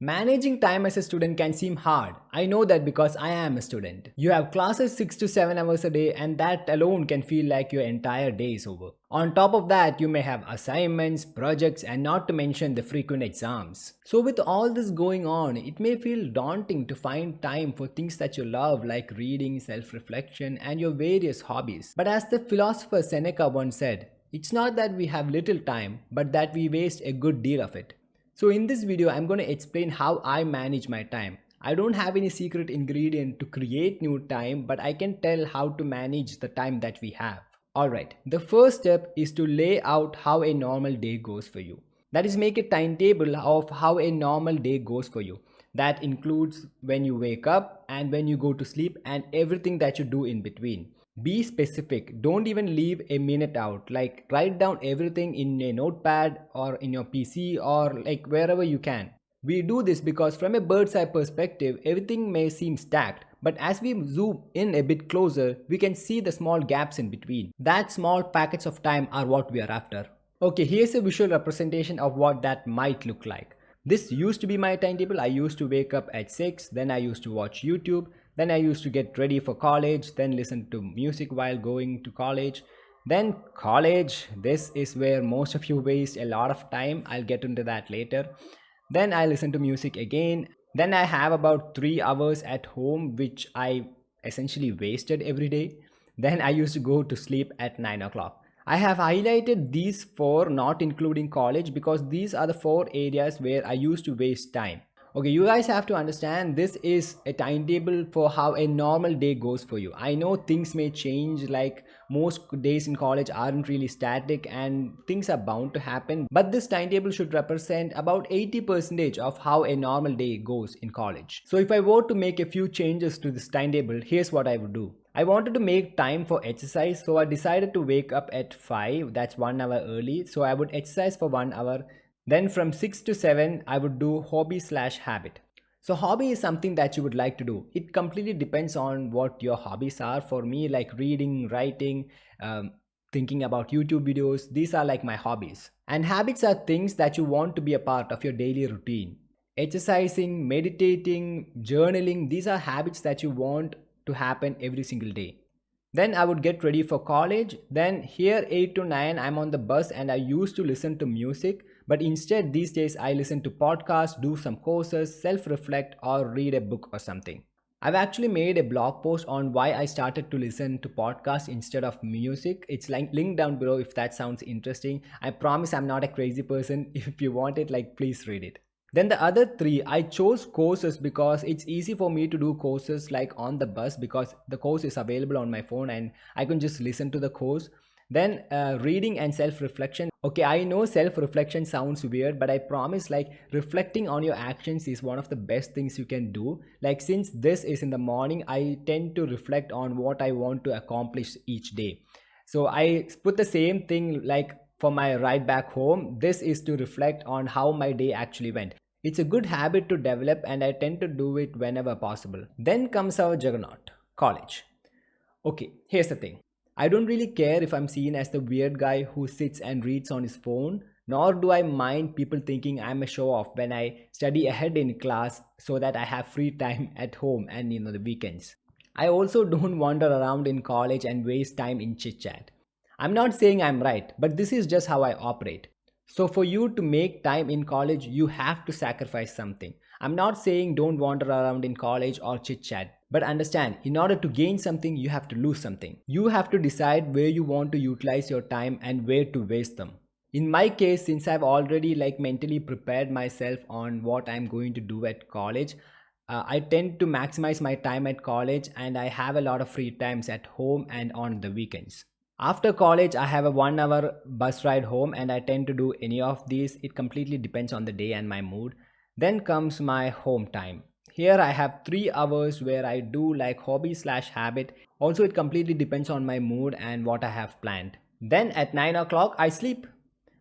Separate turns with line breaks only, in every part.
Managing time as a student can seem hard. I know that because I am a student. You have classes 6 to 7 hours a day, and that alone can feel like your entire day is over. On top of that, you may have assignments, projects, and not to mention the frequent exams. So, with all this going on, it may feel daunting to find time for things that you love, like reading, self reflection, and your various hobbies. But as the philosopher Seneca once said, it's not that we have little time, but that we waste a good deal of it. So in this video, I'm going to explain how I manage my time. I don't have any secret ingredient to create new time, but I can tell how to manage the time that we have. Alright, the first step is to lay out how a normal day goes for you. That is, make a timetable of how a normal day goes for you. That includes when you wake up and when you go to sleep and everything that you do in between. Be specific. Don't even leave a minute out. Like, write down everything in a notepad or in your PC or like wherever you can. We do this because from a bird's eye perspective, everything may seem stacked, but as we zoom in a bit closer, we can see the small gaps in between. That small packets of time are what we are after. Okay, here's a visual representation of what that might look like. This used to be my timetable. I used to wake up at 6, then I used to watch YouTube, then I used to get ready for college, then listen to music while going to college. Then college, this is where most of you waste a lot of time. I'll get into that later. Then I listen to music again. Then I have about 3 hours at home, which I essentially wasted every day. Then I used to go to sleep at 9 o'clock. I have highlighted these four, not including college, because these are the four areas where I used to waste time. Okay, you guys have to understand this is a timetable for how a normal day goes for you. I know things may change, like most days in college aren't really static and things are bound to happen, but this timetable should represent about 80% of how a normal day goes in college. So if I were to make a few changes to this timetable, here's what I would do. I wanted to make time for exercise, so I decided to wake up at 5, that's 1 hour early. So I would exercise for 1 hour. Then from 6 to 7, I would do hobby slash habit. So hobby is something that you would like to do. It completely depends on what your hobbies are. For me, like reading, writing, thinking about YouTube videos, these are like my hobbies. And habits are things that you want to be a part of your daily routine. Exercising, meditating, journaling, these are habits that you want to happen every single day. Then I would get ready for college. Then here 8 to 9 I'm on the bus and I used to listen to music, but instead these days I listen to podcasts, do some courses, self-reflect or read a book or something. I've actually made a blog post on why I started to listen to podcasts instead of music. It's like linked down below if that sounds interesting. I promise I'm not a crazy person. If you want it, like, please read it. Then the other three, I chose courses because it's easy for me to do courses like on the bus because the course is available on my phone and I can just listen to the course. Then reading and self-reflection. Okay, I know self-reflection sounds weird, but I promise, like, reflecting on your actions is one of the best things you can do. Like, since this is in the morning, I tend to reflect on what I want to accomplish each day. So I put the same thing like for my ride back home. This is to reflect on how my day actually went. It's a good habit to develop and I tend to do it whenever possible. Then comes our juggernaut, college. Okay, here's the thing. I don't really care if I'm seen as the weird guy who sits and reads on his phone, nor do I mind people thinking I'm a show off when I study ahead in class so that I have free time at home and the weekends. I also don't wander around in college and waste time in chit chat. I'm not saying I'm right, but this is just how I operate. So, for you to make time in college, you have to sacrifice something. I'm not saying don't wander around in college or chit chat, but understand, in order to gain something, you have to lose something. You have to decide where you want to utilize your time and where to waste them. In my case, since I've already like mentally prepared myself on what I'm going to do at college, I tend to maximize my time at college and I have a lot of free times at home and on the weekends. After college, I have a 1 hour bus ride home and I tend to do any of these. It completely depends on the day and my mood. Then comes my home time. Here I have 3 hours where I do like hobby slash habit. Also, it completely depends on my mood and what I have planned. Then at 9 o'clock, I sleep.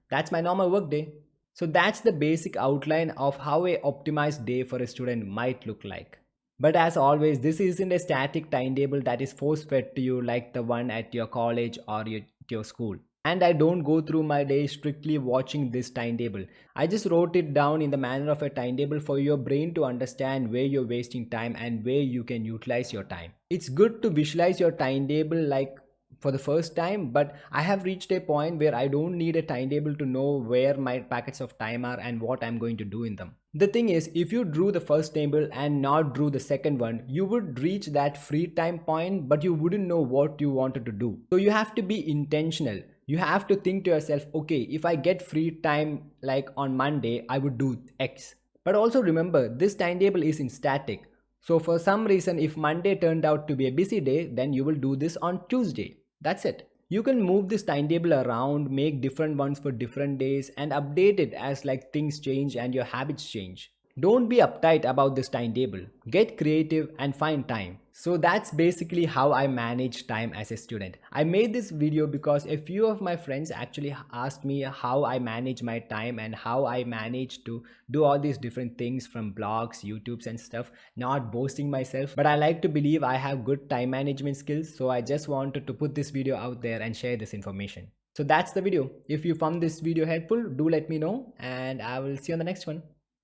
That's my normal work day. So that's the basic outline of how a optimized day for a student might look like. But as always, this isn't a static timetable that is force fed to you like the one at your college or your school. And I don't go through my day strictly watching this timetable. I just wrote it down in the manner of a timetable for your brain to understand where you're wasting time and where you can utilize your time. It's good to visualize your timetable like for the first time, but I have reached a point where I don't need a timetable to know where my packets of time are and what I'm going to do in them. The thing is, if you drew the first table and not drew the second one, you would reach that free time point, but you wouldn't know what you wanted to do. So you have to be intentional. You have to think to yourself, okay, if I get free time like on Monday, I would do X. But also remember, this timetable is in static. So for some reason, if Monday turned out to be a busy day, then you will do this on Tuesday. That's it. You can move this timetable around, make different ones for different days, and update it as like things change and your habits change. Don't be uptight about this timetable. Get creative and find time. So that's basically how I manage time as a student. I made this video because a few of my friends actually asked me how I manage my time and how I manage to do all these different things from blogs, YouTubes and stuff. Not boasting myself, but I like to believe I have good time management skills. So I just wanted to put this video out there and share this information. So that's the video. If you found this video helpful, do let me know and I will see you on the next one.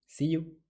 See you.